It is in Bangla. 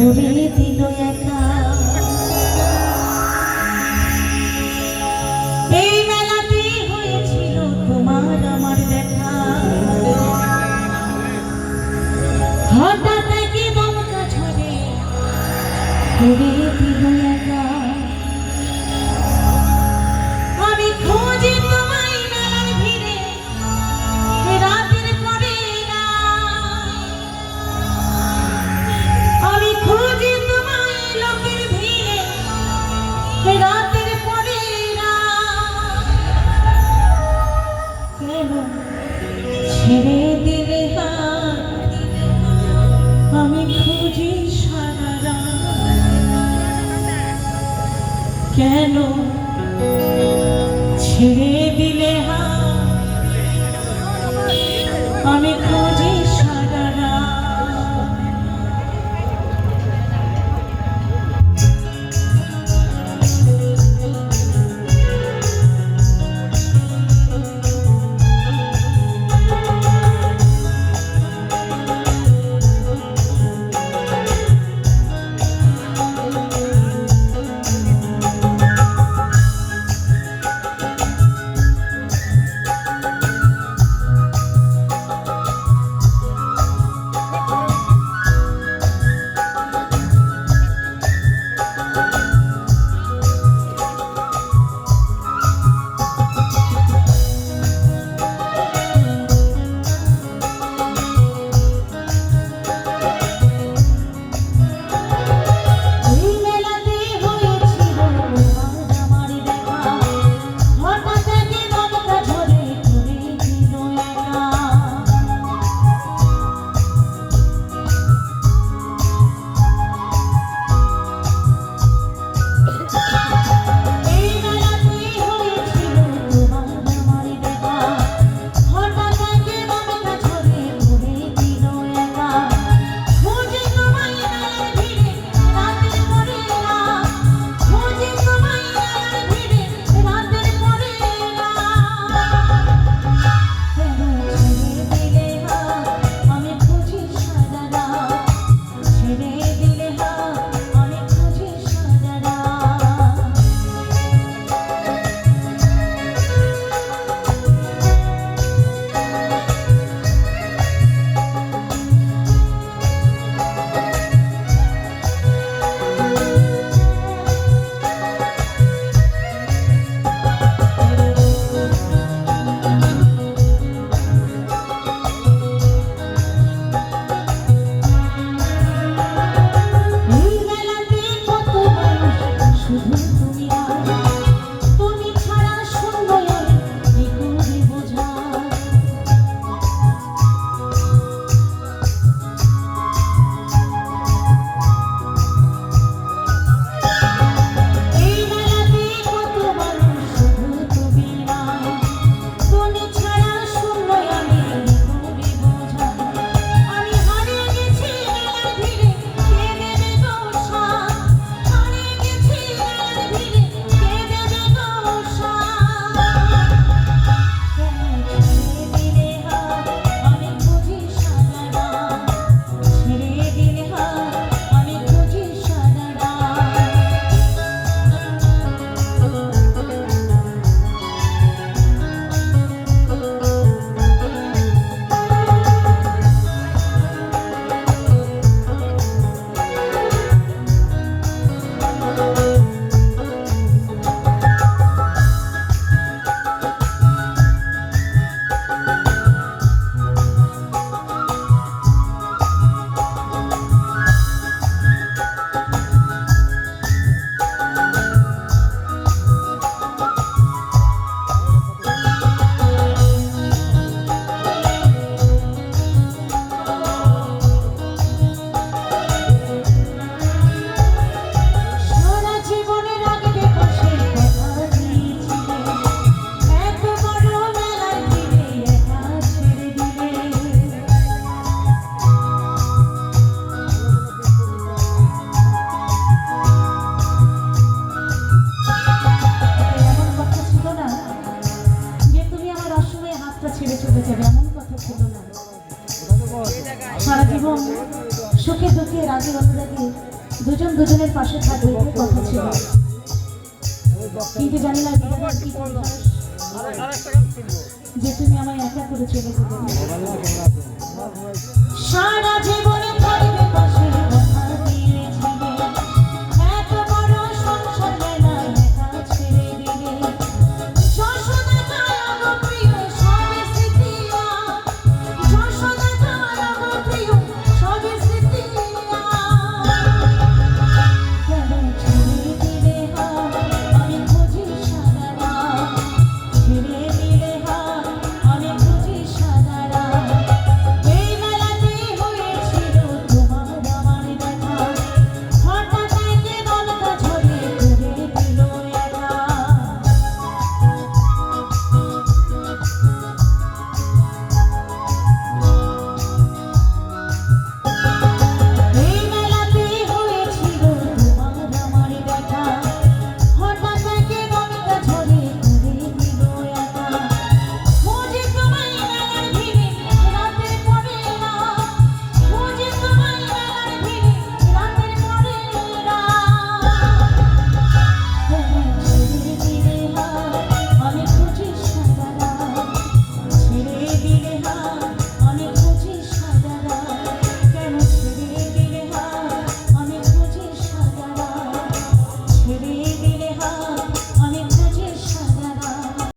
করে দিল একা। এই মেলাতে হয়েছিল তোমার আমার দেখা, হঠাৎ একে দমকা ঝড়ে করে দিল একা। আমি খুঁজি তোমায় মেলার ভিড়ে, রাতের পরে না। আমি খুঁজি তোমায় লোকের ভিড়ে, রাতের পরে না। কেন ছেড়ে দিলে হাত, আমি খুঁজি সারা রাত। কেন ছেড়ে দিলে হাত, আমি খুঁজি সারা রাত। সারা জীবন সুখে দুঃখে রাগে অনুরাগে দুজন দুজনের পাশে থাকবে এটাই কথা ছিল, কিন্তু জানি না বিধাতার কি পরিহাস যে তুমি আমায় একা করে চলে গেলে। সারা জীবন